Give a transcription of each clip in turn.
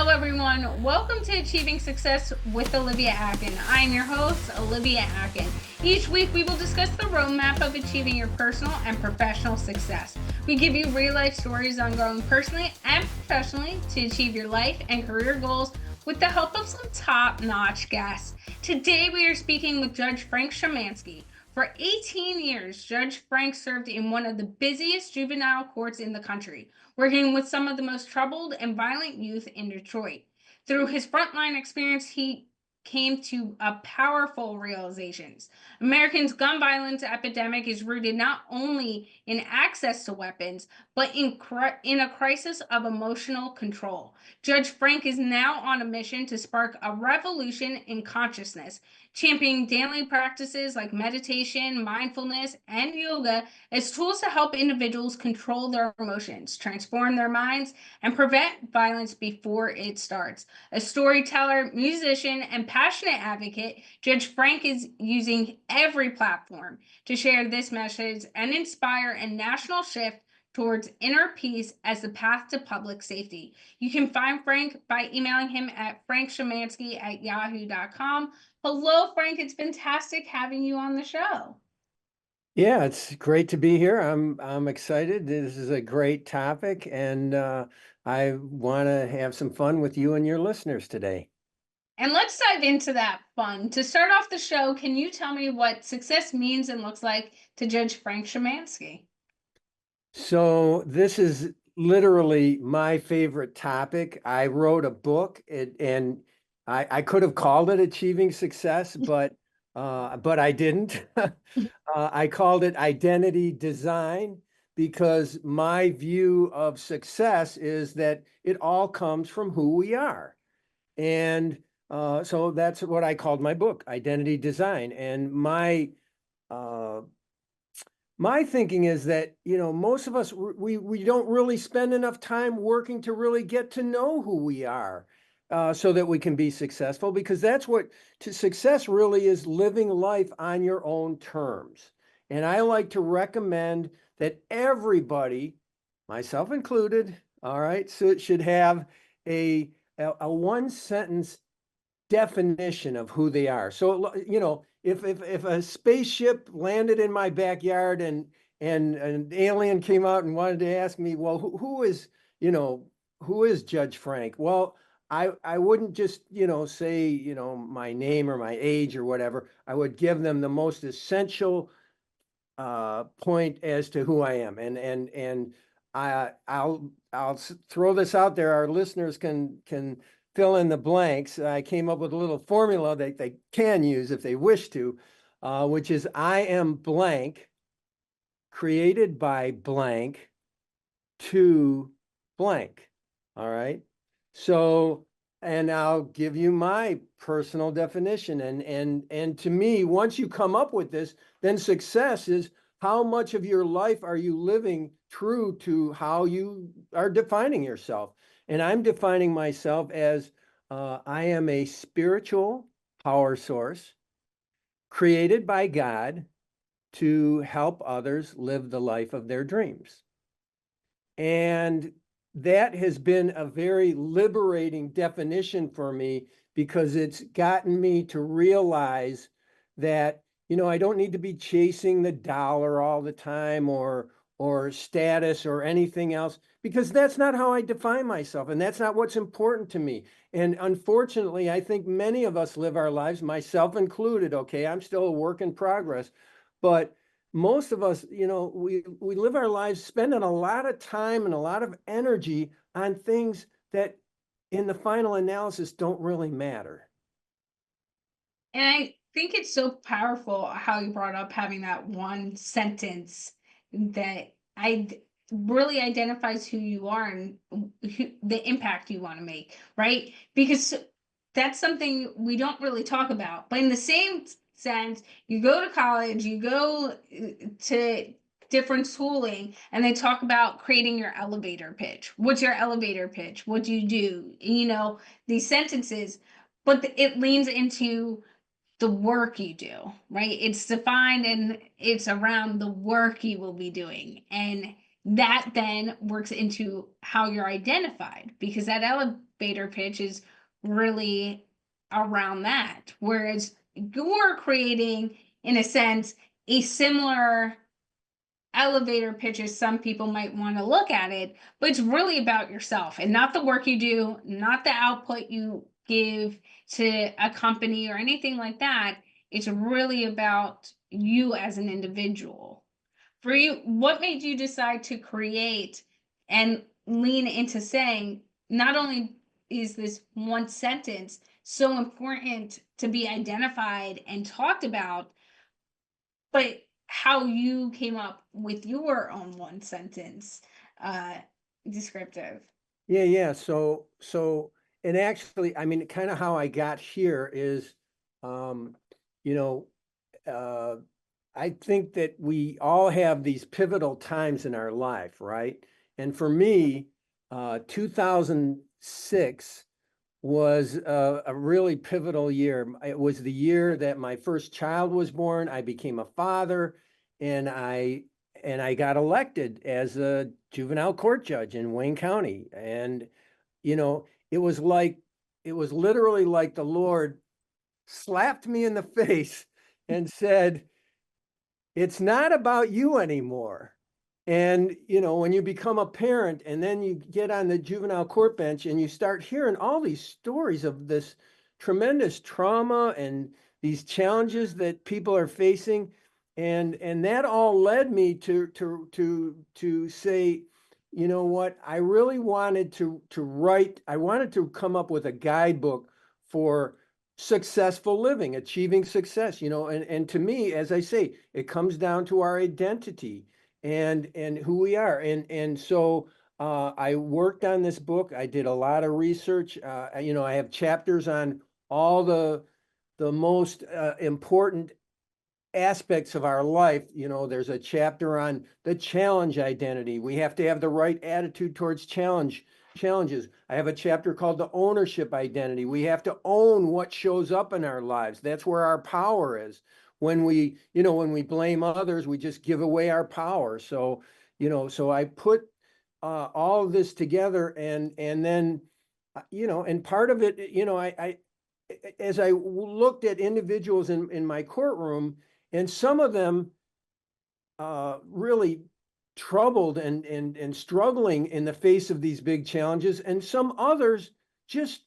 Hello, everyone. Welcome to Achieving Success with Olivia Akin. I am your host, Olivia Akin. Each week, we will discuss the roadmap of achieving your personal and professional success. We give you real-life stories on growing personally and professionally to achieve your life and career goals with the help of some top-notch guests. Today, we are speaking with Judge Frank Szymanski. For 18 years, Judge Frank served in one of the busiest juvenile courts in the country, working with some of the most troubled and violent youth in Detroit. Through his frontline experience, he came to a powerful realizations. Americans' gun violence epidemic is rooted not only in access to weapons, but in a crisis of emotional control. Judge Frank is now on a mission to spark a revolution in consciousness, championing daily practices like meditation, mindfulness, and yoga as tools to help individuals control their emotions, transform their minds, and prevent violence before it starts. A storyteller, musician, and passionate advocate, Judge Frank is using every platform to share this message and inspire a national shift towards inner peace as the path to public safety. You can find Frank by emailing him at frankszymanski@yahoo.com. Hello, Frank. It's fantastic having you on the show. Yeah, it's great to be here. I'm excited. This is a great topic, and I want to have some fun with you and your listeners today. And let's dive into that fun. To start off the show, can you tell me what success means and looks like to Judge Frank Szymanski? So this is literally my favorite topic. I wrote a book, and I could have called it Achieving Success, but I didn't. I called it Identity Design because my view of success is that it all comes from who we are. And so that's what I called my book, Identity Design. And uh, my thinking is that, most of us, we don't really spend enough time working to really get to know who we are, so that we can be successful, because that's what success really is: living life on your own terms. And I like to recommend that everybody, myself included, all right, so it should have a one sentence definition of who they are. So, if a spaceship landed in my backyard and an alien came out and wanted to ask me, well, who is Judge Frank? Well, I wouldn't just, say, my name or my age or whatever. I would give them the most essential point as to who I am. And I'll throw this out there. Our listeners can fill in the blanks. I came up with a little formula that they can use if they wish to, which is: I am blank, created by blank, to blank. All right. So, and I'll give you my personal definition. And to me, once you come up with this, then success is: how much of your life are you living true to how you are defining yourself? And I'm defining myself as I am a spiritual power source created by God to help others live the life of their dreams. And that has been a very liberating definition for me, because it's gotten me to realize that, I don't need to be chasing the dollar all the time, or status or anything else, because that's not how I define myself, and that's not what's important to me. And unfortunately, I think many of us live our lives, myself included, okay, I'm still a work in progress, but most of us, we live our lives spending a lot of time and a lot of energy on things that in the final analysis don't really matter. And I think it's so powerful how you brought up having that one sentence that really identifies who you are and the impact you want to make, right? Because that's something we don't really talk about. But in the same sense, you go to college, you go to different schooling, and they talk about creating your elevator pitch. What's your elevator pitch? What do you do? These sentences, but it leans into the work you do, right? It's defined and it's around the work you will be doing. And that then works into how you're identified, because that elevator pitch is really around that. Whereas you're creating, in a sense, a similar elevator pitch as some people might want to look at it, but it's really about yourself and not the work you do, not the output you give to a company or anything like that. It's really about you as an individual. For you, what made you decide to create and lean into saying, not only is this one sentence so important to be identified and talked about, but how you came up with your own one sentence uh descriptive. Yeah. And actually, I mean, kind of how I got here is, um, you know, uh, I think that we all have these pivotal times in our life, right? And for me, 2006 was a really pivotal year. It was the year that my first child was born. I became a father, and I got elected as a juvenile court judge in Wayne County. And it was literally like the Lord slapped me in the face and said, it's not about you anymore. And, when you become a parent and then you get on the juvenile court bench and you start hearing all these stories of this tremendous trauma and these challenges that people are facing. And that all led me to say, you know what, I really wanted to write, I wanted to come up with a guidebook for successful living, achieving success, and to me, as I say, it comes down to our identity and who we are. And so I worked on this book. I did a lot of research. I have chapters on all the most important aspects of our life. There's a chapter on the challenge identity. We have to have the right attitude towards challenges. I have a chapter called the ownership identity. We have to own what shows up in our lives. That's where our power is. When we blame others, we just give away our power. So I put all of this together, and then and part of it, I as I looked at individuals in my courtroom, and some of them really troubled and struggling in the face of these big challenges, and some others just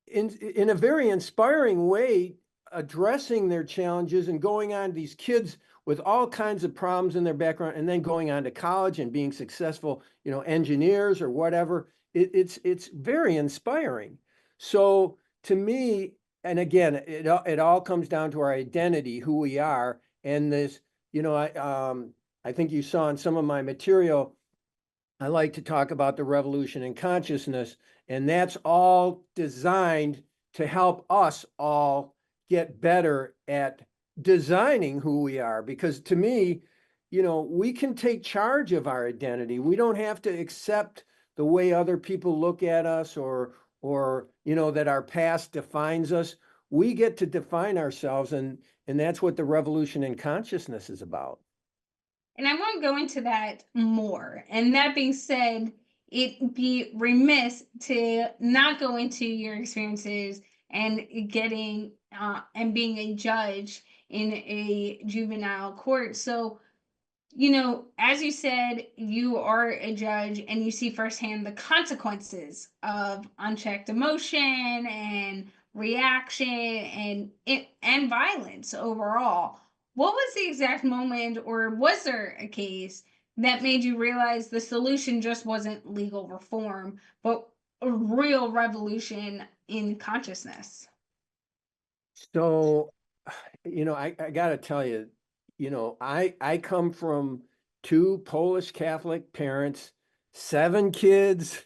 in a very inspiring way addressing their challenges and going on, these kids with all kinds of problems in their background and then going on to college and being successful, engineers or whatever. It's very inspiring. So to me, and again, it all comes down to our identity, who we are. And this, I think you saw in some of my material, I like to talk about the revolution in consciousness, and that's all designed to help us all get better at designing who we are. Because to me, we can take charge of our identity. We don't have to accept the way other people look at us, or that our past defines us. We get to define ourselves, and that's what the revolution in consciousness is about. And I want to go into that more. And that being said, it'd be remiss to not go into your experiences and getting and being a judge in a juvenile court. So, as you said, you are a judge and you see firsthand the consequences of unchecked emotion and reaction and violence overall. What was the exact moment, or was there a case that made you realize the solution just wasn't legal reform, but a real revolution in consciousness? So, I got to tell you, I come from two Polish Catholic parents, seven kids,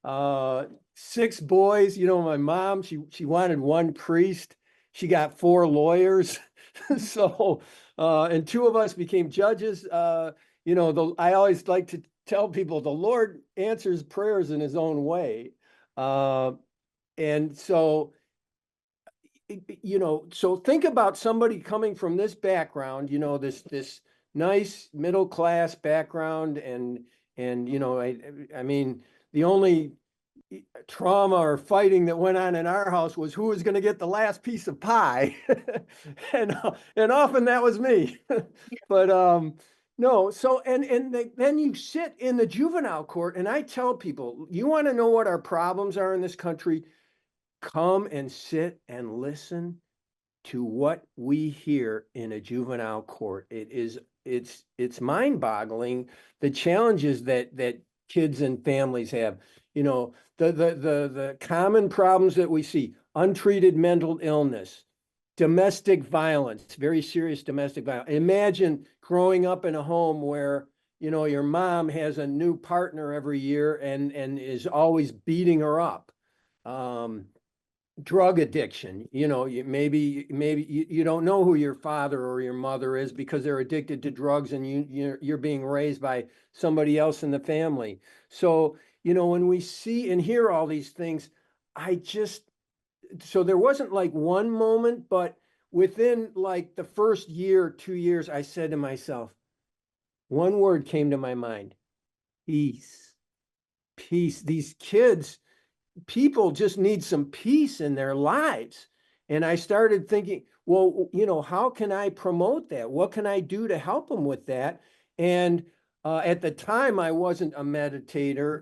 uh, six boys. My mom, she wanted one priest. She got four lawyers. So, and two of us became judges. I always like to tell people the Lord answers prayers in his own way. Uh, and so, so think about somebody coming from this background, this nice middle class background, and I mean, the only trauma or fighting that went on in our house was who was going to get the last piece of pie. And often that was me. But no, so then you sit in the juvenile court, and I tell people, you want to know what our problems are in this country? Come and sit and listen to what we hear in a juvenile court. It's mind-boggling, the challenges that kids and families have. The common problems that we see: untreated mental illness, domestic violence, very serious domestic violence. Imagine growing up in a home where your mom has a new partner every year and is always beating her up. Drug addiction. Maybe you don't know who your father or your mother is because they're addicted to drugs, and you're being raised by somebody else in the family. So when we see and hear all these things, so there wasn't like one moment, but within like the first year, 2 years, I said to myself, one word came to my mind: peace. Peace. These kids, people just need some peace in their lives. And I started thinking, well, how can I promote that? What can I do to help them with that? And at the time, I wasn't a meditator.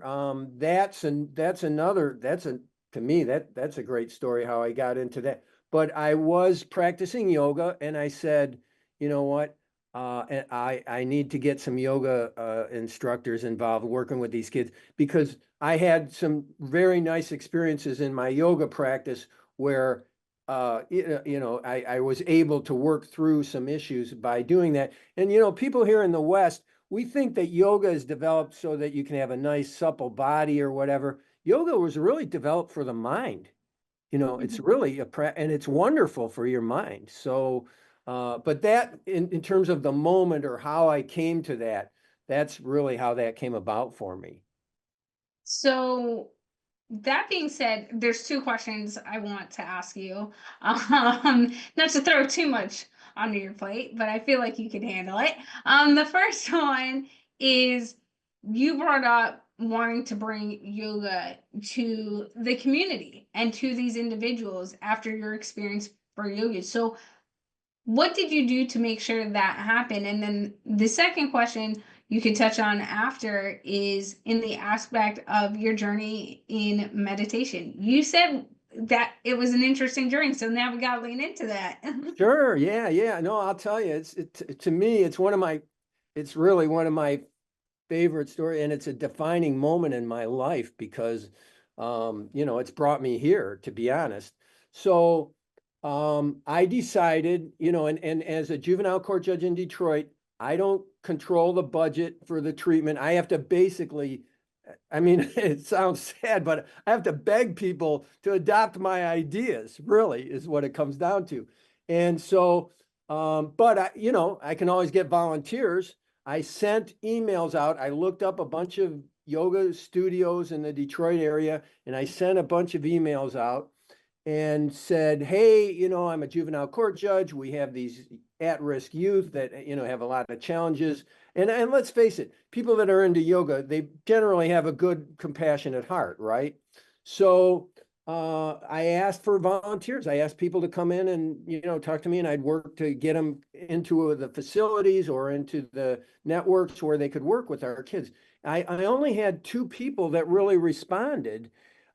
To me, that's a great story how I got into that. But I was practicing yoga, and I said, you know what? And I need to get some yoga instructors involved working with these kids, because I had some very nice experiences in my yoga practice where I was able to work through some issues by doing that. And people here in the West, we think that yoga is developed so that you can have a nice supple body or whatever. Yoga was really developed for the mind. It's really and it's wonderful for your mind. So, but that in terms of the moment or how I came to that, that's really how that came about for me. So that being said, there's two questions I want to ask you. Not to throw too much onto your plate, but I feel like you can handle it. The first one is, you brought up wanting to bring yoga to the community and to these individuals after your experience for yoga. So what did you do to make sure that happened? And then the second question you could touch on after is in the aspect of your journey in meditation. You said that it was an interesting journey, so now we got to lean into that. Sure. Yeah. Yeah. No, I'll tell you, to me, it's really one of my favorite story, and it's a defining moment in my life because, it's brought me here, to be honest. So, I decided, and as a juvenile court judge in Detroit, I don't control the budget for the treatment. I have to basically, I mean, it sounds sad, but I have to beg people to adopt my ideas, really, is what it comes down to. And so, but I can always get volunteers. I sent emails out. I looked up a bunch of yoga studios in the Detroit area, and I sent a bunch of emails out and said, hey, I'm a juvenile court judge. We have these at-risk youth that, have a lot of challenges. And let's face it, people that are into yoga, they generally have a good, compassionate heart, right? So I asked for volunteers. I asked people to come in and, talk to me, and I'd work to get them into the facilities or into the networks where they could work with our kids. I only had two people that really responded.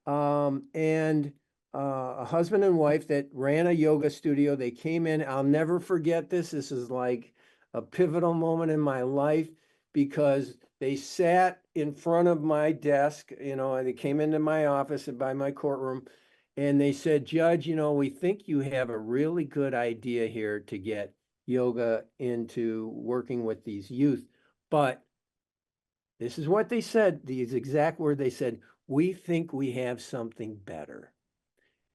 And a husband and wife that ran a yoga studio. They came in. I'll never forget this. This is like a pivotal moment in my life, because they sat in front of my desk, they came into my office and by my courtroom, and they said, Judge, we think you have a really good idea here to get yoga into working with these youth. But this is what they said, these exact word they said: we think we have something better.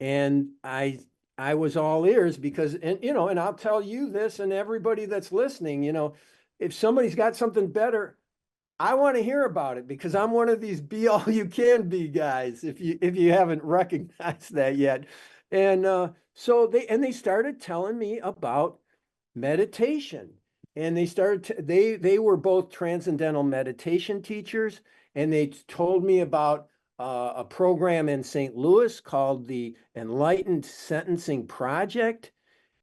And I was all ears, because, and I'll tell you this, and everybody that's listening, if somebody's got something better, I want to hear about it, because I'm one of these be all you can be guys, if you haven't recognized that yet. And so they started telling me about meditation. and they were both transcendental meditation teachers, and they told me about a program in St. Louis called the Enlightened Sentencing Project.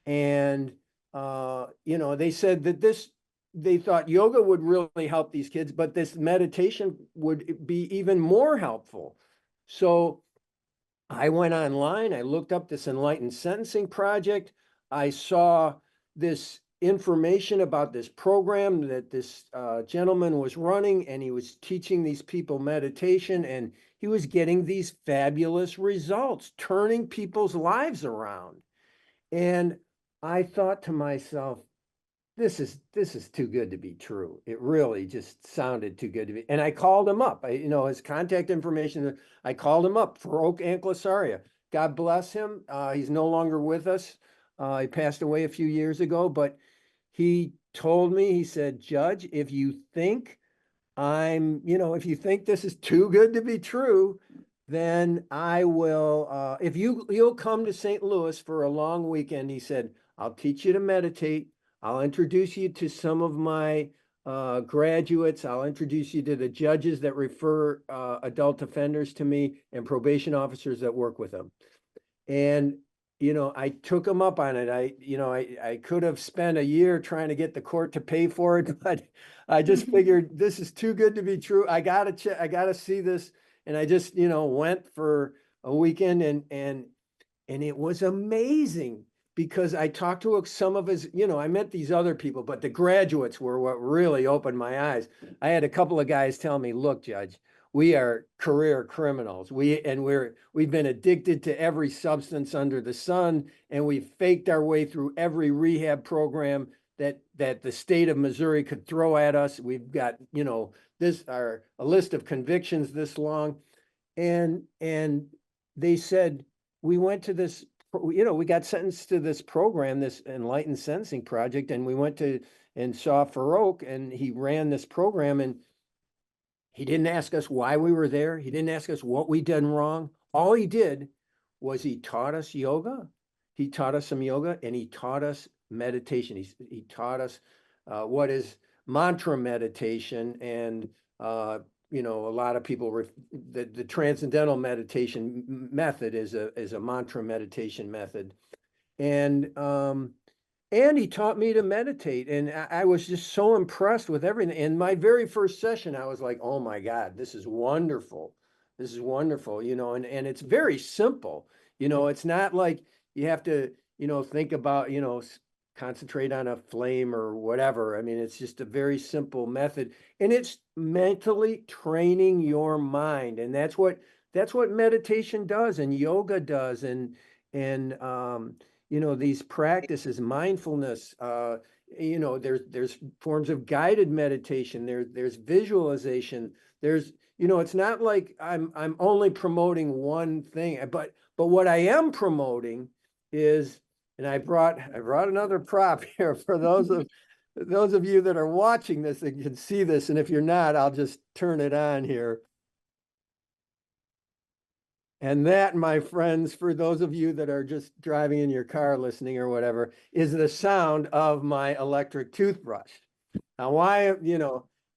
And they said that they thought yoga would really help these kids, but this meditation would be even more helpful. So I went online, I looked up this Enlightened Sentencing Project. I saw this information about this program that this gentleman was running, and he was teaching these people meditation, and he was getting these fabulous results, turning people's lives around. And I thought to myself, this is too good to be true. It really just sounded too good to be. And I called him up. His contact information. I called him up, Farouk Anklesaria. God bless him. He's no longer with us. He passed away a few years ago, but he told me, he said, Judge, if you think if you think this is too good to be true, then I will, if you'll come to St. Louis for a long weekend, he said, I'll teach you to meditate. I'll introduce you to some of my graduates. I'll introduce you to the judges that refer adult offenders to me and probation officers that work with them. And, I took him up on it. I could have spent a year trying to get the court to pay for it, but I just figured this is too good to be true. I gotta see this. And I just, went for a weekend, and it was amazing, because I talked to some of his, I met these other people, but the graduates were what really opened my eyes. I had a couple of guys tell me, look, Judge, we are career criminals. We've been addicted to every substance under the sun, and we faked our way through every rehab program that the state of Missouri could throw at us. We've got, a list of convictions this long. And they said, we went to this, we got sentenced to this program, this Enlightened Sentencing Project, and we went to and saw Farouk, and he ran this program, and he didn't ask us why we were there. He didn't ask us what we did wrong. All he did was he taught us yoga. He taught us some yoga, and he taught us meditation. He taught us what is mantra meditation, and a lot of people the transcendental meditation method is a mantra meditation method, and he taught me to meditate, and I was just so impressed with everything. In my very first session, I was like, oh my God, this is wonderful. This is wonderful, and it's very simple. It's not like you have to, think about, concentrate on a flame or whatever. I mean, it's just a very simple method, and it's mentally training your mind. And that's what meditation does, and yoga does. And these practices, mindfulness, there's forms of guided meditation. There's visualization. It's not like I'm only promoting one thing, but what I am promoting is, and I brought another prop here for those of you that are watching this that can see this, and if you're not, I'll just turn it on here. And that, my friends, for those of you that are just driving in your car listening or whatever, is the sound of my electric toothbrush. Now, why,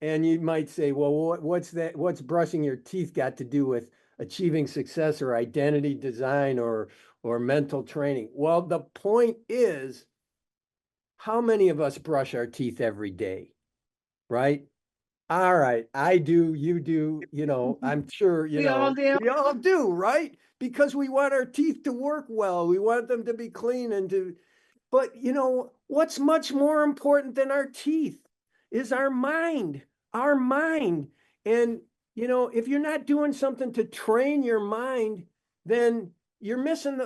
and you might say, well, what's that? What's brushing your teeth got to do with achieving success or identity design or mental training? Well, the point is, how many of us brush our teeth every day, right? All right, I do, you do, I'm sure, We all do. we all do, right? Because we want our teeth to work well. We want them to be clean but what's much more important than our teeth is our mind, our mind. And, if you're not doing something to train your mind, then you're missing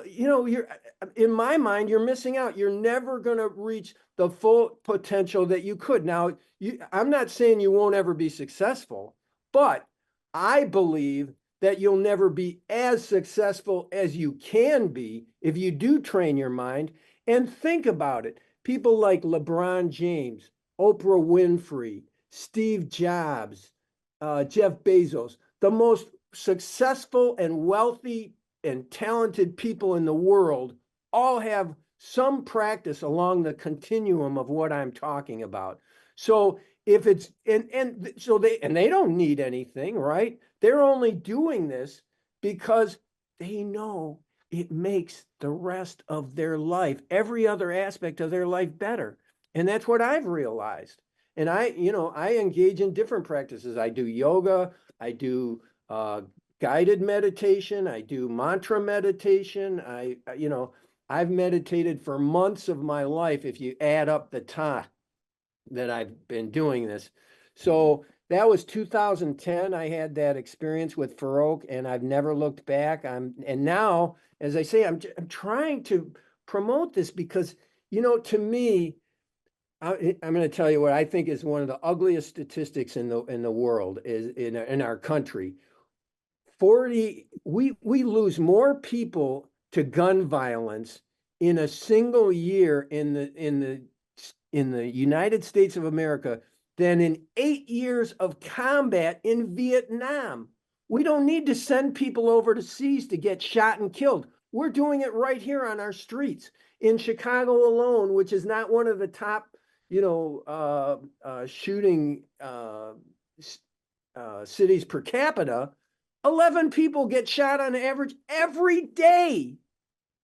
in my mind, you're missing out. You're never going to reach the full potential that you could. Now, I'm not saying you won't ever be successful, but I believe that you'll never be as successful as you can be if you do train your mind. And think about it. People like LeBron James, Oprah Winfrey, Steve Jobs, Jeff Bezos, the most successful and wealthy and talented people in the world, all have some practice along the continuum of what I'm talking about. So if it's so they don't need anything, right? They're only doing this because they know it makes the rest of their life, every other aspect of their life better. And that's what I've realized. And I engage in different practices. I do yoga, I do guided meditation, I do mantra meditation. I've meditated for months of my life if you add up the time that I've been doing this. So that was 2010. I had that experience with Farouk, and I've never looked back. And now, as I say, I'm trying to promote this because, to me, I'm going to tell you what I think is one of the ugliest statistics in the world is in our country. We lose more people to gun violence in a single year in the United States of America than in 8 years of combat in Vietnam. We don't need to send people overseas to get shot and killed. We're doing it right here on our streets. In Chicago alone, which is not one of the top, shooting cities per capita, 11 people get shot on average every day.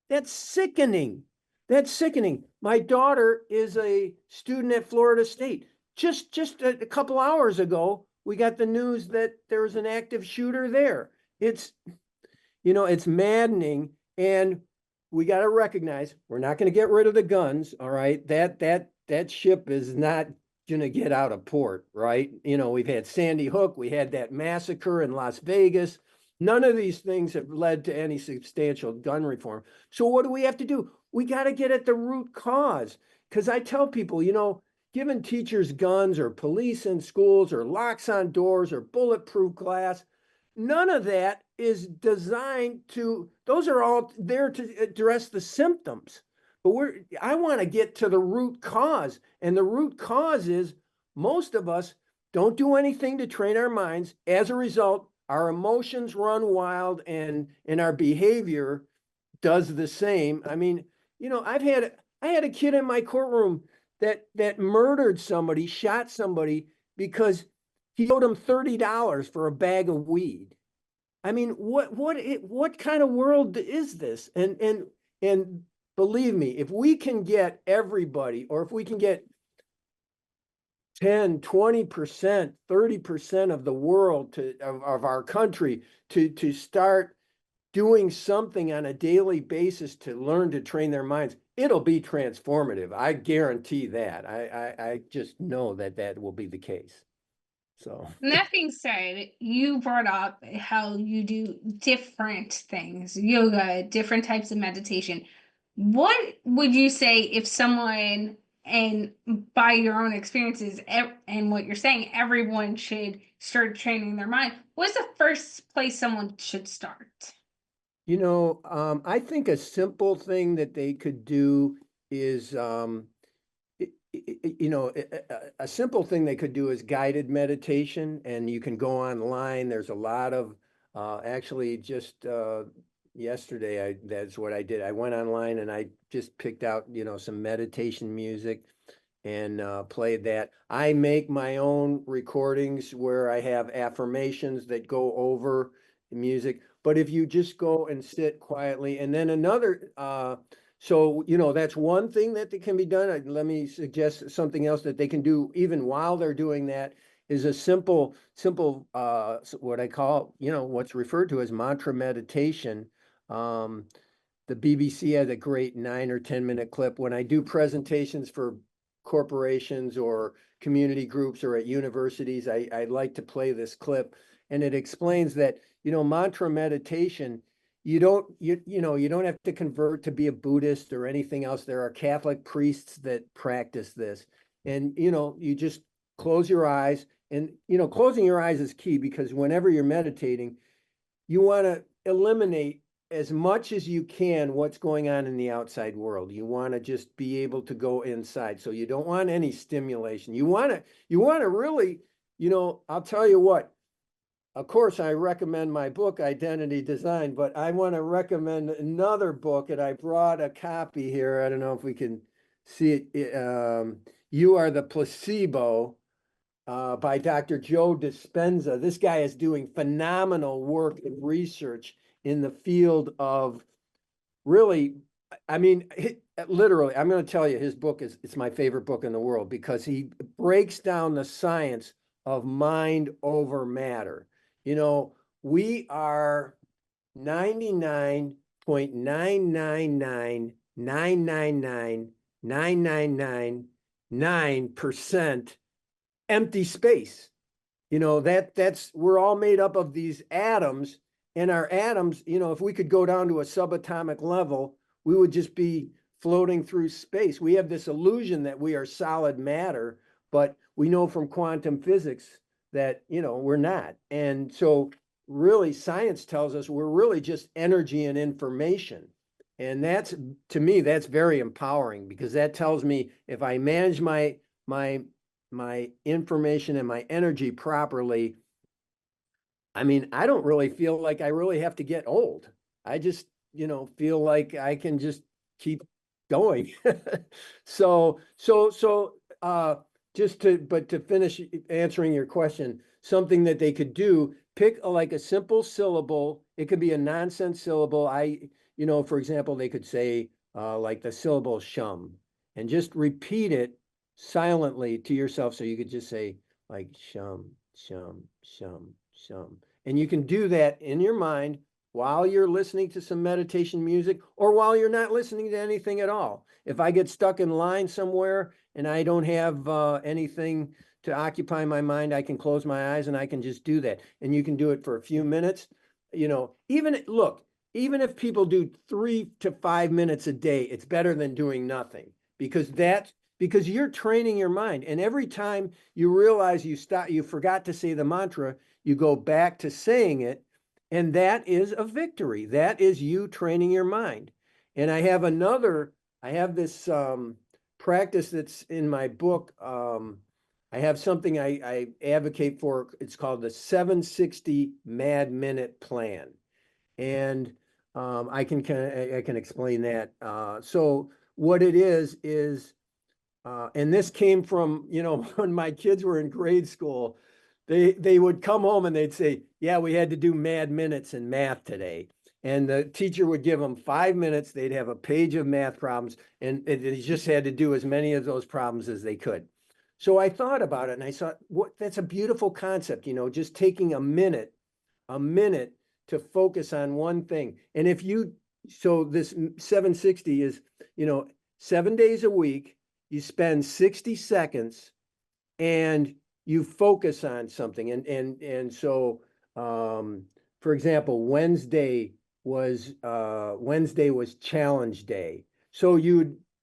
That's sickening. That's sickening. My daughter is a student at Florida State. Just a couple hours ago, we got the news that there was an active shooter there. It's maddening, and we got to recognize we're not going to get rid of the guns. All right, that ship is not going to get out of port, right? We've had Sandy Hook, we had that massacre in Las Vegas. None of these things have led to any substantial gun reform. So what do we have to do? We got to get at the root cause. Because I tell people, giving teachers guns or police in schools or locks on doors or bulletproof glass, none of that is designed to, those are all there to address the symptoms. But I want to get to the root cause. And the root cause is most of us don't do anything to train our minds. As a result, our emotions run wild and our behavior does the same. I mean, I had a kid in my courtroom that murdered somebody, shot somebody because he owed him $30 for a bag of weed. I mean, what kind of world is this? And believe me, if we can get everybody, or if we can get 10, 20%, 30% of the world of our country to start doing something on a daily basis to learn to train their minds, it'll be transformative. I guarantee that. I just know that will be the case. So, And that being said, you brought up how you do different things, yoga, different types of meditation. What would you say if someone, and by your own experiences and what you're saying, everyone should start training their mind? What's the first place someone should start? I think a simple thing that they could do is, a simple thing they could do is guided meditation, and you can go online. There's a lot of, actually just yesterday, that's what I did. I went online and I just picked out, some meditation music and played that. I make my own recordings where I have affirmations that go over the music. But if you just go and sit quietly, and then another, so, that's one thing that can be done. Let me suggest something else that they can do even while they're doing that is a simple, what I call, what's referred to as mantra meditation. The BBC has a great 9 or 10 minute clip. When I do presentations for corporations or community groups or at universities, I like to play this clip, and it explains that, mantra meditation, you don't have to convert to be a Buddhist or anything else. There are Catholic priests that practice this, and you just close your eyes, and closing your eyes is key, because whenever you're meditating, you want to eliminate as much as you can what's going on in the outside world. You want to just be able to go inside. So you don't want any stimulation. You want to really, I'll tell you what, of course, I recommend my book, Identity Design, but I want to recommend another book, and I brought a copy here. I don't know if we can see it. You Are the Placebo by Dr. Joe Dispenza. This guy is doing phenomenal work and research in the field of really, I mean, literally, I'm going to tell you, his book it's my favorite book in the world because he breaks down the science of mind over matter. You know, we are 99.999999999% empty space. You know, that's we're all made up of these atoms, and our atoms, you know, if we could go down to a subatomic level, we would just be floating through space. We have this illusion that we are solid matter, but we know from quantum physics that, you know, we're not. And so really science tells us we're really just energy and information. And that's, to me, that's very empowering because that tells me if I manage my information and my energy properly, I mean, I don't really feel like I really have to get old. I just, you know, feel like I can just keep going. So, but to finish answering your question, something that they could do, pick like a simple syllable. It could be a nonsense syllable. You know, for example, they could say like the syllable shum and just repeat it silently to yourself. So you could just say like shum, shum, shum, shum. And you can do that in your mind while you're listening to some meditation music or while you're not listening to anything at all. If I get stuck in line somewhere and I don't have anything to occupy my mind, I can close my eyes and I can just do that. And you can do it for a few minutes. You know, even if people do 3 to 5 minutes a day, it's better than doing nothing because you're training your mind. And every time you realize you forgot to say the mantra, you go back to saying it. And that is a victory. That is you training your mind. And I have this practice that's in my book. I have something I advocate for. It's called the 760 Mad Minute Plan. And I can explain that. So what it is, and this came from, you know, when my kids were in grade school, they would come home and they'd say, yeah, we had to do mad minutes in math today. And the teacher would give them 5 minutes. They'd have a page of math problems, and they just had to do as many of those problems as they could. So I thought about it and I thought, that's a beautiful concept, you know, just taking a minute to focus on one thing. And so this 760 is, you know, 7 days a week, you spend 60 seconds and you focus on something. And so, for example, Wednesday was challenge day. So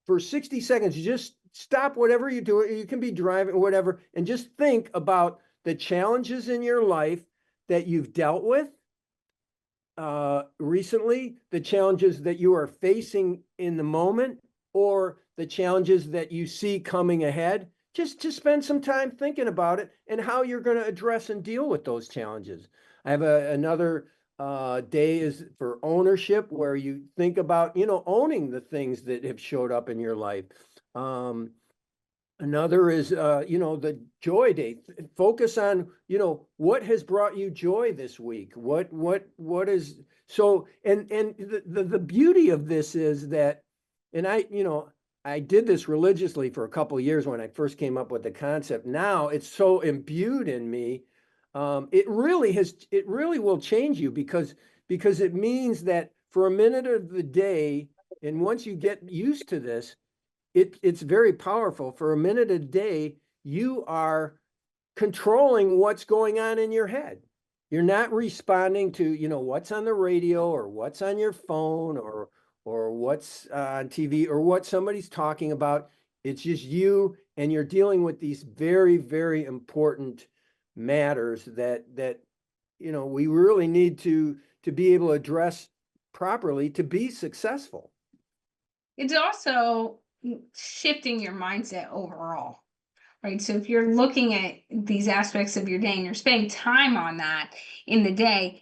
for 60 seconds, you just stop whatever you do. You can be driving or whatever, and just think about the challenges in your life that you've dealt with recently, the challenges that you are facing in the moment, or the challenges that you see coming ahead. Just to spend some time thinking about it and how you're going to address and deal with those challenges. I have another day is for ownership, where you think about, you know, owning the things that have showed up in your life. Another is, you know, the joy day. Focus on, you know, what has brought you joy this week. What is so, and the beauty of this is that, and I did this religiously for a couple of years when I first came up with the concept. Now it's so imbued in me. It really will change you because it means that for a minute of the day, and once you get used to this, it's very powerful. For a minute a day, you are controlling what's going on in your head. You're not responding to, you know, what's on the radio or what's on your phone or what's on TV or what somebody's talking about. It's just you, and you're dealing with these very, very important matters that you know we really need to be able to address properly to be successful. It's also shifting your mindset overall, right? So if you're looking at these aspects of your day and you're spending time on that in the day,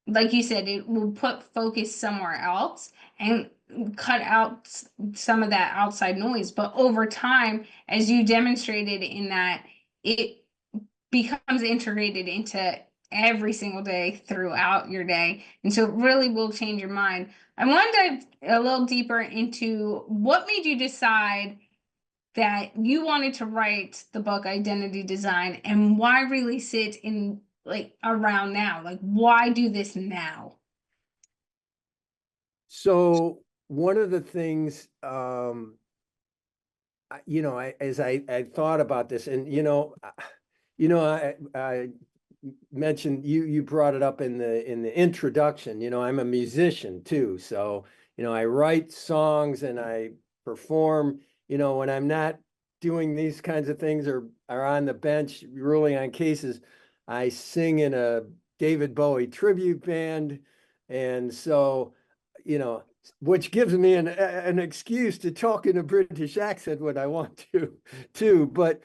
like you said, it will put focus somewhere else and cut out some of that outside noise. But over time, as you demonstrated in that, it becomes integrated into every single day throughout your day. And so it really will change your mind. I want to dive a little deeper into what made you decide that you wanted to write the book Identity Design, and why release it in like around now? Like, why do this now? So one of the things, as I thought about this, and I mentioned you brought it up in the introduction. I'm a musician too, so I write songs and I perform. When I'm not doing these kinds of things or are on the bench ruling on cases, I sing in a David Bowie tribute band, and so which gives me an excuse to talk in a British accent when I want to, too. But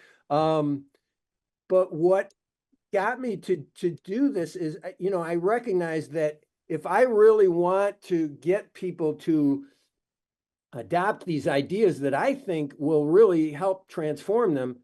what got me to do this is, I recognize that if I really want to get people to adopt these ideas that I think will really help transform them,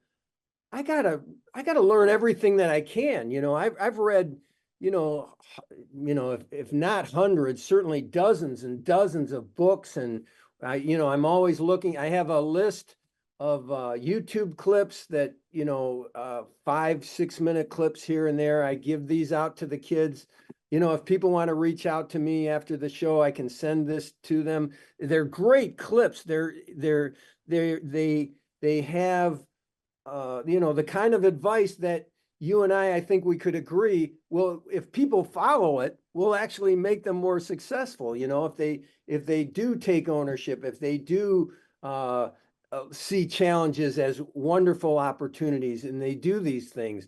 I gotta learn everything that I can. I've read, if not hundreds, certainly dozens and dozens of books, and I'm always looking. I have a list of YouTube clips that 5-6 minute clips here and there. I give these out to the kids. If people want to reach out to me after the show, I can send this to them. They're great clips. They have the kind of advice that you and I think we could agree, well, if people follow it, will actually make them more successful. If they do take ownership, if they do see challenges as wonderful opportunities, and they do these things.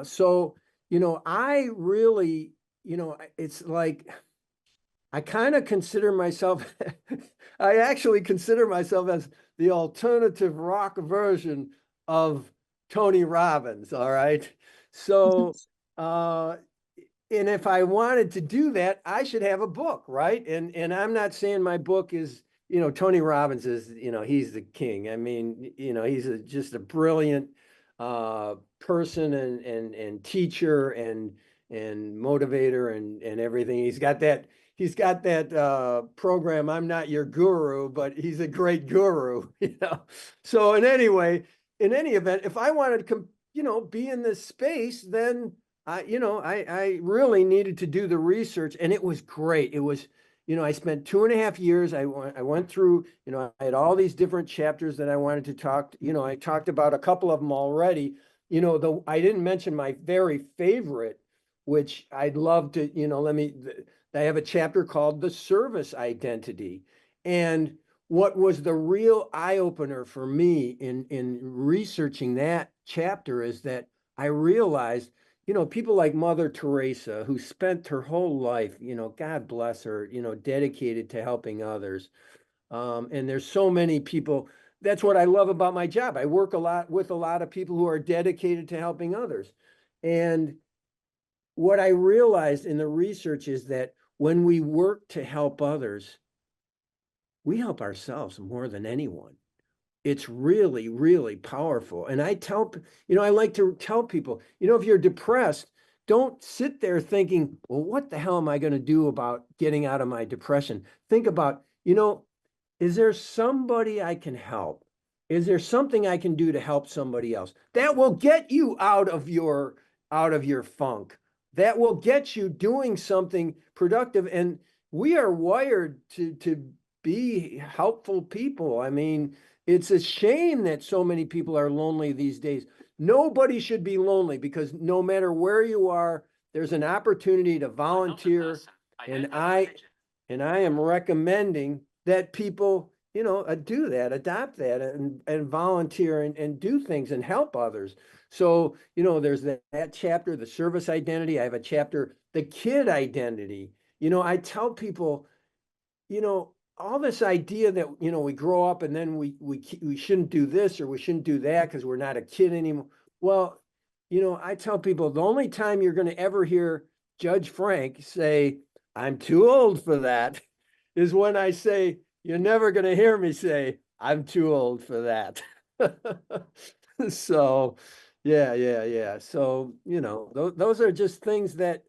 So, I really, it's like, I kind of consider myself, I actually consider myself as the alternative rock version of Tony Robbins. All right. So, and if I wanted to do that, I should have a book, right? And I'm not saying my book is, Tony Robbins is, he's the king. I mean, he's just a brilliant person and teacher and motivator and everything. He's got that program, I'm Not Your Guru, but he's a great guru. So in any event, if I wanted to be in this space, then I really needed to do the research, and it was great. It was, I spent 2.5 years. I went through, I had all these different chapters that I wanted to talk. I talked about a couple of them already. I didn't mention my very favorite, which I'd love to, I have a chapter called The Service Identity. And what was the real eye opener for me in researching that chapter is that I realized, people like Mother Teresa, who spent her whole life, God bless her, dedicated to helping others. And there's so many people. That's what I love about my job. I work a lot with a lot of people who are dedicated to helping others. And what I realized in the research is that when we work to help others, we help ourselves more than anyone. It's really, really powerful. And I like to tell people, if you're depressed, don't sit there thinking, well, what the hell am I going to do about getting out of my depression? Think about, is there somebody I can help? Is there something I can do to help somebody else? That will get you out of your funk. That will get you doing something productive. And we are wired to be helpful people. I mean, it's a shame that so many people are lonely these days. Nobody should be lonely, because no matter where you are, there's an opportunity to volunteer. And I am recommending that people, do that, adopt that, and volunteer and do things and help others. So, there's that chapter, the service identity. I have a chapter, the kid identity. I tell people, all this idea that, we grow up and then we shouldn't do this or we shouldn't do that because we're not a kid anymore. Well, I tell people the only time you're going to ever hear Judge Frank say, I'm too old for that, is when I say, you're never going to hear me say, I'm too old for that. So, yeah. So, those are just things that,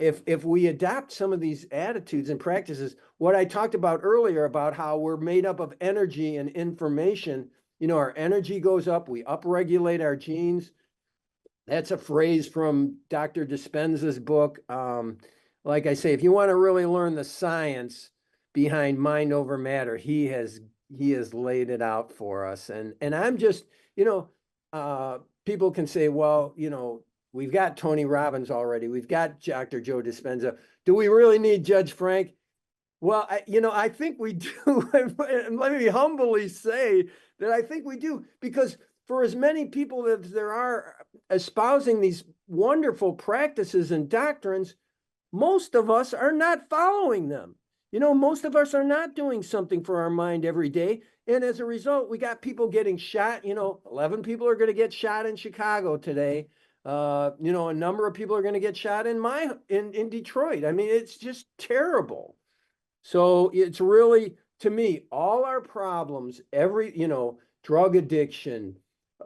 if we adopt some of these attitudes and practices, what I talked about earlier about how we're made up of energy and information, our energy goes up, we upregulate our genes. That's a phrase from Dr. Dispenza's book. Like I say, if you want to really learn the science behind mind over matter, he has laid it out for us. And I'm just, people can say, well, we've got Tony Robbins already. We've got Dr. Joe Dispenza. Do we really need Judge Frank? Well, I think we do. And let me humbly say that I think we do, because for as many people as there are espousing these wonderful practices and doctrines, most of us are not following them. Most of us are not doing something for our mind every day. And as a result, we got people getting shot. 11 people are going to get shot in Chicago today. A number of people are going to get shot in Detroit. I mean, it's just terrible. So it's really, to me, all our problems, drug addiction,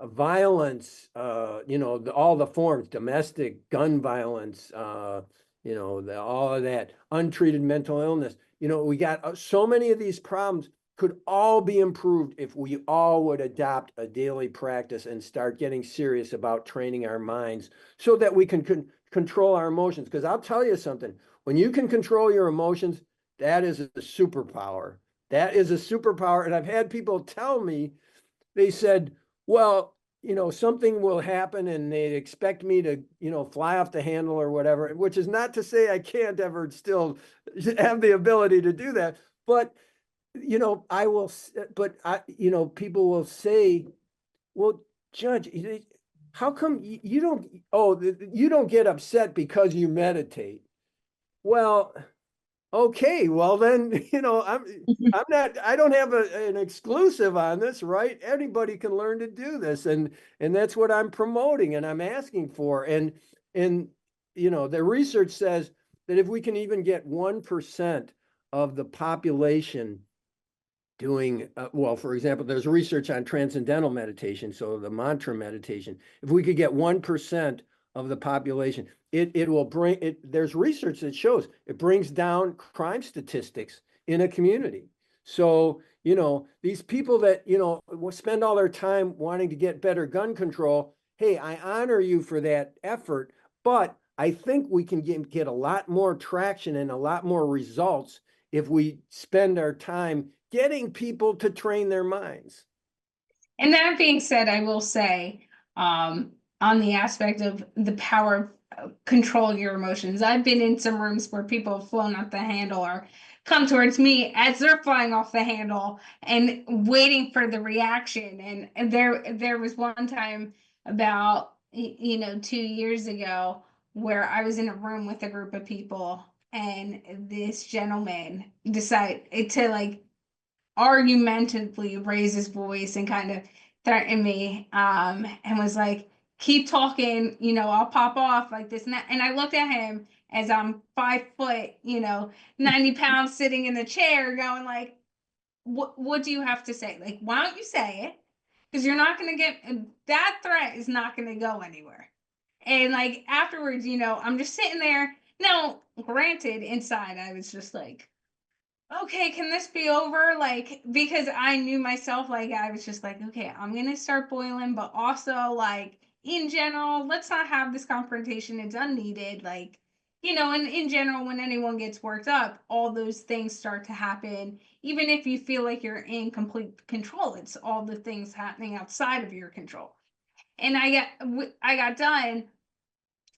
violence, all the forms, domestic, gun violence, all of that, untreated mental illness. We got so many of these problems could all be improved if we all would adopt a daily practice and start getting serious about training our minds so that we can control our emotions. Because I'll tell you something, when you can control your emotions, that is a superpower. That is a superpower. And I've had people tell me, they said, well, something will happen and they expect me to, fly off the handle or whatever, which is not to say I can't ever still have the ability to do that. But, I will, but people will say, well, Judge, how come you don't get upset because you meditate? Well, okay, well then, I don't have an exclusive on this, right? Anybody can learn to do this. And that's what I'm promoting and I'm asking for. And the research says that if we can even get 1% of the population doing, well, for example, there's research on transcendental meditation, so the mantra meditation. If we could get 1% of the population, it will bring it. There's research that shows it brings down crime statistics in a community. So, these people that, spend all their time wanting to get better gun control, hey, I honor you for that effort, but I think we can get a lot more traction and a lot more results if we spend our time getting people to train their minds. And that being said, I will say, on the aspect of the power of control your emotions, I've been in some rooms where people have flown off the handle or come towards me as they're flying off the handle and waiting for the reaction. And there was one time about 2 years ago where I was in a room with a group of people and this gentleman decided to argumentatively raise his voice and kind of threaten me, and was like, keep talking, I'll pop off like this and that. And I looked at him as I'm 5 foot, 90 pounds sitting in the chair going like, what do you have to say? Like, why don't you say it? Because you're not going to get, that threat is not going to go anywhere. And like afterwards, I'm just sitting there. Now, granted, inside I was just like, okay, can this be over? Like, because I knew myself, like, I was just like, okay, I'm gonna start boiling, but also, like, in general, let's not have this confrontation. It's unneeded. Like, and in general, when anyone gets worked up, all those things start to happen. Even if you feel like you're in complete control, it's all the things happening outside of your control. And I got done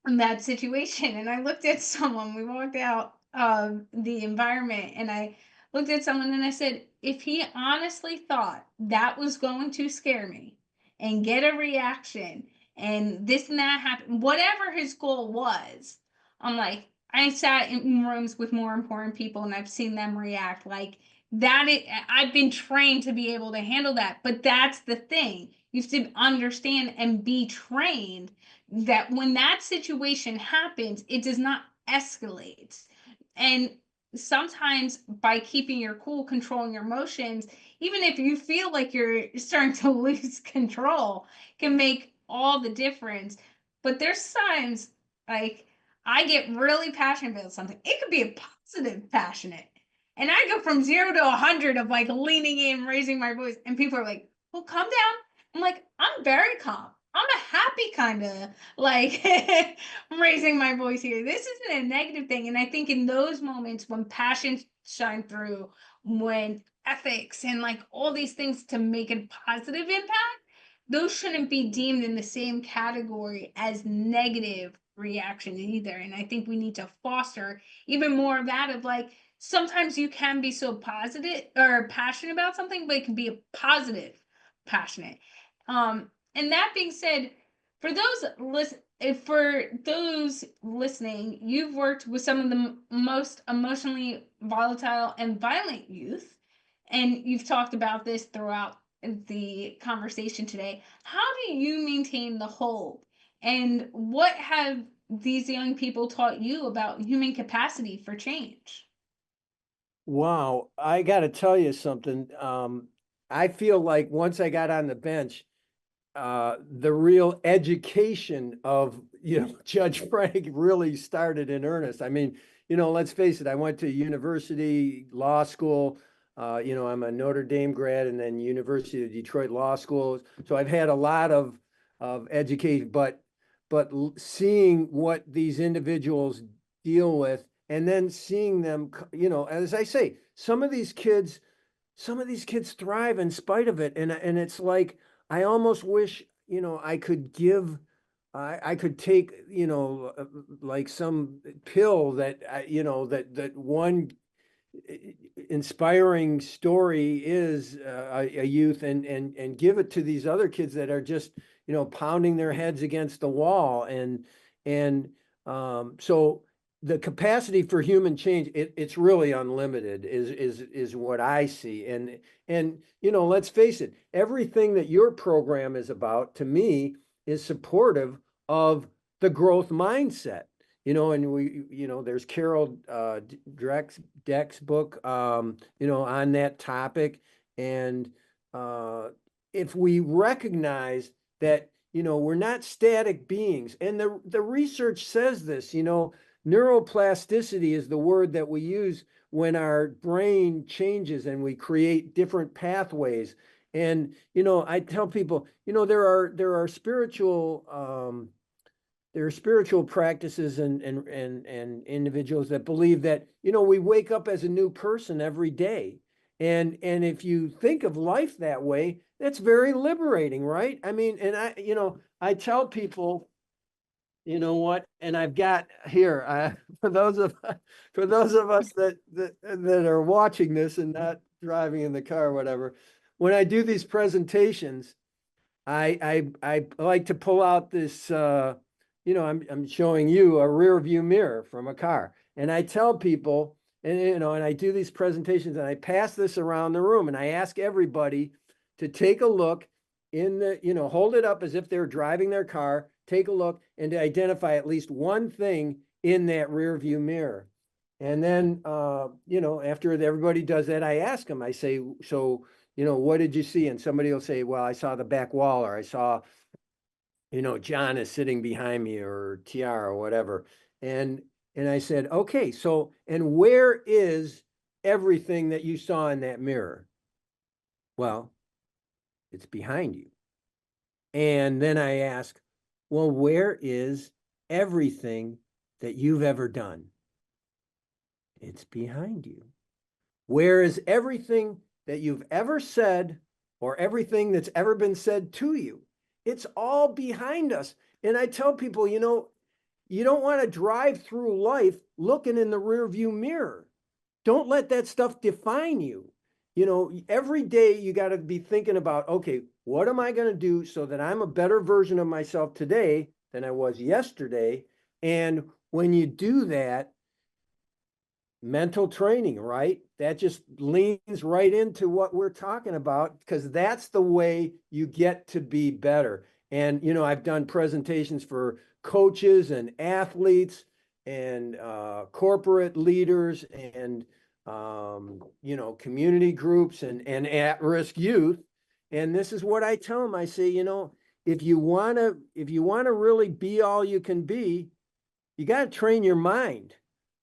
in that situation, and I looked at someone. We walked out of the environment, and I looked at someone and I said, if he honestly thought that was going to scare me and get a reaction and this and that happened, whatever his goal was, I'm like, I sat in rooms with more important people and I've seen them react like that. I've been trained to be able to handle that. But that's the thing. You have to understand and be trained that when that situation happens, it does not escalate. And sometimes by keeping your cool, controlling your emotions, even if you feel like you're starting to lose control, can make all the difference. But there's times like I get really passionate about something. It could be a positive passionate. And I go from 0 to 100 of like leaning in, raising my voice, and people are like, well, calm down. I'm like, I'm very calm. I'm a happy kind of like raising my voice here. This isn't a negative thing. And I think in those moments when passions shine through, when ethics and like all these things to make a positive impact, those shouldn't be deemed in the same category as negative reaction either. And I think we need to foster even more of that of like sometimes you can be so positive or passionate about something, but it can be a positive passionate. And that being said, for those listening, you've worked with some of the most emotionally volatile and violent youth, and you've talked about this throughout the conversation today. How do you maintain the hope, and what have these young people taught you about human capacity for change? Wow, I got to tell you something. I feel like once I got on the bench, the real education of, Judge Frank really started in earnest. I mean, let's face it, I went to university, law school. I'm a Notre Dame grad and then University of Detroit Law School. So I've had a lot of education, but seeing what these individuals deal with and then seeing them, as I say, some of these kids thrive in spite of it. And it's like, I almost wish, I could I could take, like some pill that, that one inspiring story is a youth and give it to these other kids that are just, pounding their heads against the wall. So the capacity for human change, it's really unlimited is what I see. And let's face it, everything that your program is about to me is supportive of the growth mindset. And there's Carol Dweck's book, on that topic. And if we recognize that, we're not static beings, and the research says this, neuroplasticity is the word that we use when our brain changes and we create different pathways. And, I tell people, there are spiritual practices and individuals that believe that, we wake up as a new person every day. And if you think of life that way, that's very liberating, right? I mean, and I tell people, you know what, and I've got here, for those of us that are watching this and not driving in the car or whatever, when I do these presentations, I like to pull out this, I'm showing you a rear view mirror from a car. And I tell people, and I do these presentations and I pass this around the room and I ask everybody to take a look hold it up as if they're driving their car, take a look and to identify at least one thing in that rear view mirror. And then, after everybody does that, I ask them, I say, so, what did you see? And somebody will say, well, I saw the back wall, or I saw, John is sitting behind me, or Tiara, or whatever. And I said, okay, so, and where is everything that you saw in that mirror? Well, it's behind you. And then I ask, well, where is everything that you've ever done? It's behind you. Where is everything that you've ever said or everything that's ever been said to you? It's all behind us. And I tell people, you don't want to drive through life looking in the rear view mirror. Don't let that stuff define you. Every day you got to be thinking about, okay, what am I going to do so that I'm a better version of myself today than I was yesterday? And when you do that, mental training, right? That just leans right into what we're talking about, because that's the way you get to be better. And, I've done presentations for coaches and athletes and corporate leaders and, community groups and at-risk youth. And this is what I tell them. I say, if you want to really be all you can be, you got to train your mind,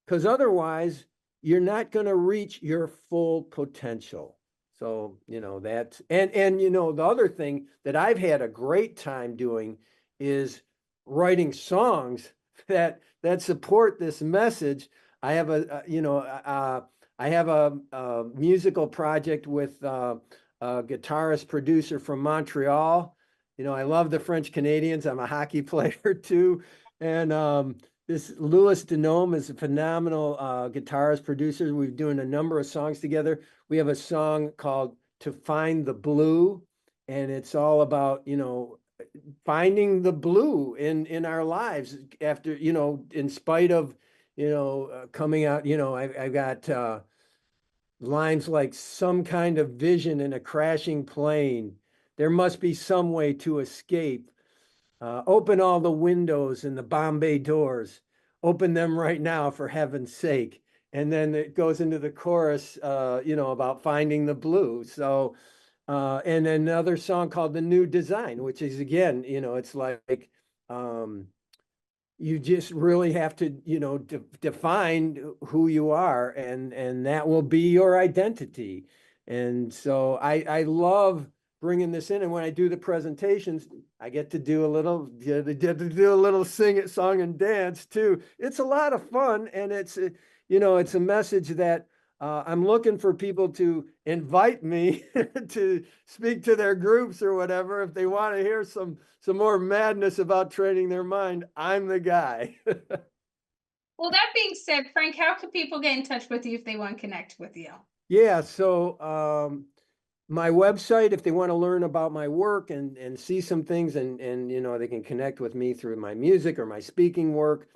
because otherwise you're not going to reach your full potential. So, that's, and the other thing that I've had a great time doing is writing songs that support this message. I have a musical project with a guitarist producer from Montreal. I love the French Canadians. I'm a hockey player too. And this Louis Denome is a phenomenal guitarist producer. We've doing a number of songs together. We have a song called "To Find the Blue," and it's all about, finding the blue in our lives after, in spite of, coming out, I've got lines like "some kind of vision in a crashing plane. There must be some way to escape. Open all the windows and the Bombay doors. Open them right now, for heaven's sake." And then it goes into the chorus, about finding the blue. So, and another song called "The New Design," which is, again, it's like, you just really have to, define who you are, and that will be your identity. And so I love bringing this in. And when I do the presentations, I get to do a little song and dance too. It's a lot of fun, and it's a message that I'm looking for people to invite me to speak to their groups or whatever. If they want to hear some more madness about training their mind, I'm the guy. Well, that being said, Frank, how can people get in touch with you if they want to connect with you? Yeah, so my website, if they want to learn about my work and see some things, and they can connect with me through my music or my speaking work.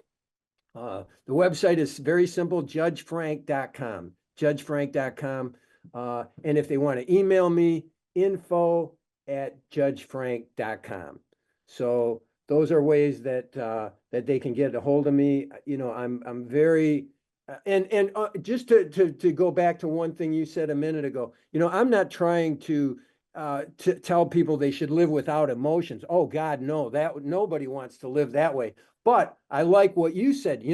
The website is very simple, judgefrank.com, judgefrank.com. And if they want to email me, info@judgefrank.com. So those are ways that they can get a hold of me. I'm very and just to go back to one thing you said a minute ago, I'm not trying to tell people they should live without emotions. Oh God, no, that nobody wants to live that way. But I like what you said,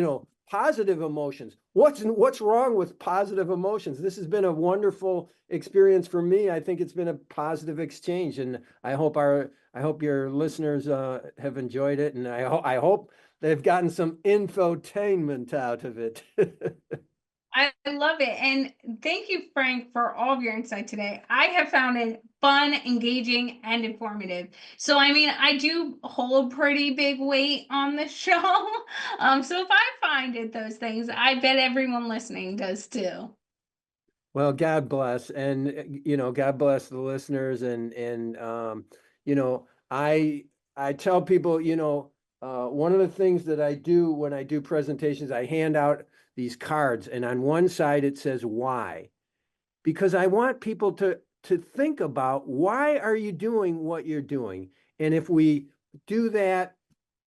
positive emotions. What's wrong with positive emotions? This has been a wonderful experience for me. I think it's been a positive exchange, and I hope your listeners have enjoyed it, and I hope they've gotten some infotainment out of it. I love it. And thank you, Frank, for all of your insight today. I have found it fun, engaging, and informative. So, I mean, I do hold pretty big weight on the show. So if I find it those things, I bet everyone listening does too. Well, God bless, and God bless the listeners, and I tell people, one of the things that I do when I do presentations, I hand out these cards, and on one side it says "why," because I want people to think about, why are you doing what you're doing? And if we do that,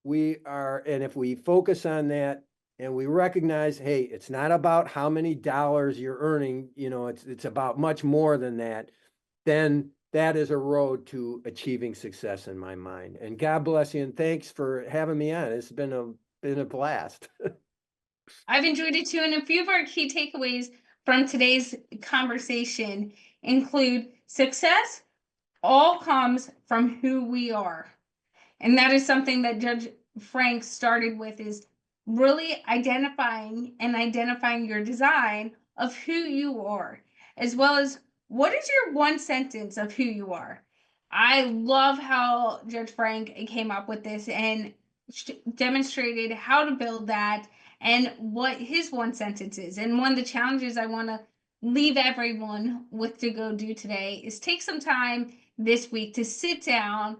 and if we focus on that, and we recognize, hey, it's not about how many dollars you're earning, it's about much more than that, then that is a road to achieving success in my mind. And God bless you, and thanks for having me on. It's been a blast. I've enjoyed it too. And a few of our key takeaways from today's conversation include success all comes from who we are. And that is something that Judge Frank started with, is really identifying your design of who you are, as well as what is your one sentence of who you are. I love how Judge Frank came up with this and demonstrated how to build that and what his one sentence is. And one of the challenges I want to leave everyone with to go do today is take some time this week to sit down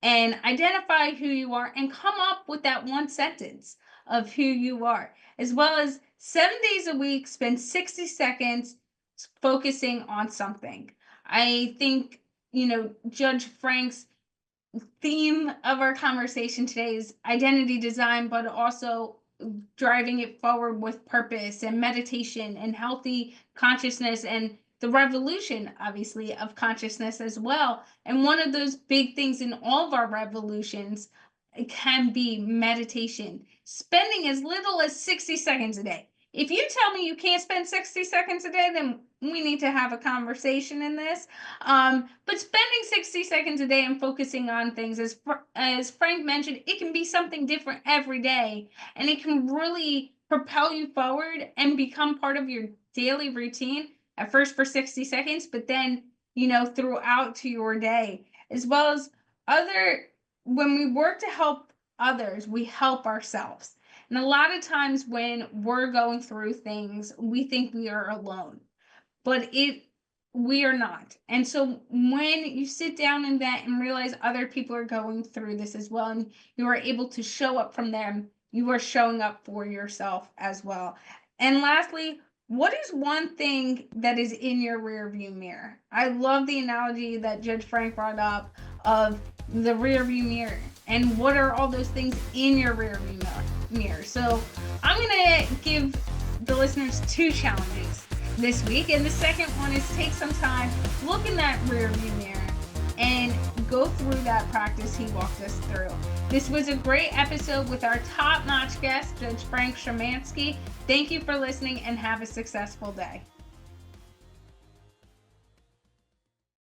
and identify who you are and come up with that one sentence of who you are, as well as 7 days a week, spend 60 seconds focusing on something. I think, Judge Frank's theme of our conversation today is identity design, but also driving it forward with purpose and meditation and healthy consciousness and the revolution, obviously, of consciousness as well. And one of those big things in all of our revolutions can be meditation, spending as little as 60 seconds a day. If you tell me you can't spend 60 seconds a day, then we need to have a conversation in this. But spending 60 seconds a day and focusing on things, as Frank mentioned, it can be something different every day, and it can really propel you forward and become part of your daily routine, at first for 60 seconds, but then, throughout to your day, as well as when we work to help others, we help ourselves. And a lot of times when we're going through things, we think we are alone, but we are not. And so when you sit down in that and realize other people are going through this as well, and you are able to show up from them, you are showing up for yourself as well. And lastly, what is one thing that is in your rear view mirror? I love the analogy that Judge Frank brought up of the rear view mirror, and what are all those things in your rear view mirror. So I'm going to give the listeners 2 challenges this week, and the second one is take some time, look in that rear view mirror, and go through that practice he walked us through. This was a great episode with our top-notch guest, Judge Frank Szymanski. Thank you for listening, and have a successful day.